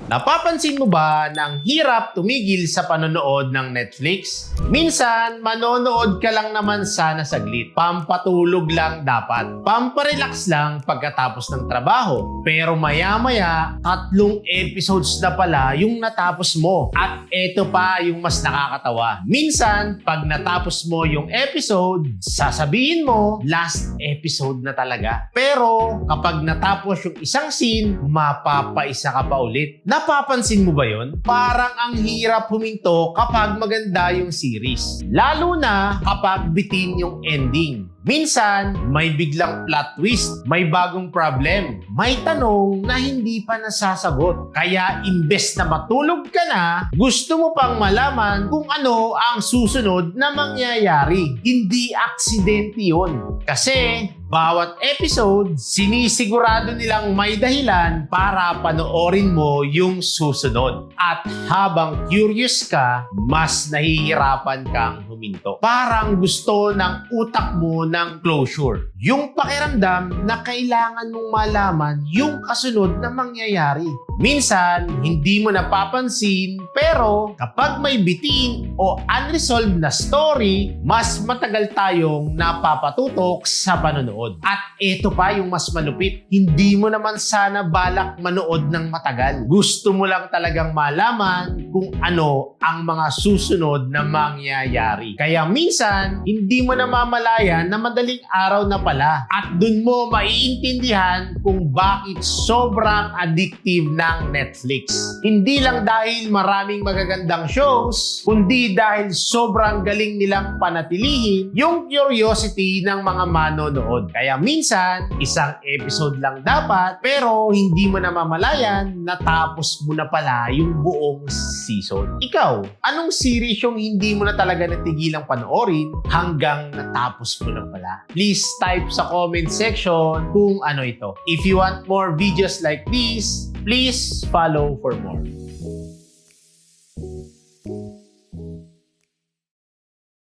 Napapansin mo ba na ang hirap tumigil sa panonood ng Netflix? Minsan, manonood ka lang naman sana saglit. Pampatulog lang dapat. Pamparelax lang pagkatapos ng trabaho. Pero maya-maya, 3 episodes na pala yung natapos mo. At eto pa yung mas nakakatawa. Minsan, pag natapos mo yung episode, sasabihin mo, last episode na talaga. Pero kapag natapos yung isang scene, mapapaisa ka pa ulit. Napapansin mo ba yun? Parang ang hirap huminto kapag maganda yung series. Lalo na kapag bitin yung ending. Minsan, may biglang plot twist, may bagong problem, may tanong na hindi pa nasasagot. Kaya imbes na matulog ka na, gusto mo pang malaman kung ano ang susunod na mangyayari. Hindi aksidente yun. Kasi bawat episode, sinisigurado nilang may dahilan para panoorin mo yung susunod. At habang curious ka, mas nahihirapan kang huminto. Parang gusto ng utak mo ng closure. Yung pakiramdam na kailangan mong malaman yung kasunod na mangyayari. Minsan, hindi mo napapansin, pero kapag may bitin o unresolved na story, mas matagal tayong napapatutok sa panonood. At ito pa yung mas malupit, hindi mo naman sana balak manood ng matagal. Gusto mo lang talagang malaman kung ano ang mga susunod na mangyayari. Kaya minsan, hindi mo namamalayan na madaling araw na pala. At dun mo maiintindihan kung bakit sobrang addictive ng Netflix. Hindi lang dahil maraming magagandang shows, kundi dahil sobrang galing nilang panatilihin yung curiosity ng mga manonood. Kaya minsan, isang episode lang dapat, pero hindi mo namamalayan, natapos mo na pala yung buong season. Ikaw, anong series yung hindi mo na talaga natigilang panoorin hanggang natapos mo na pala? Please type sa comment section kung ano ito. If you want more videos like this, please follow for more.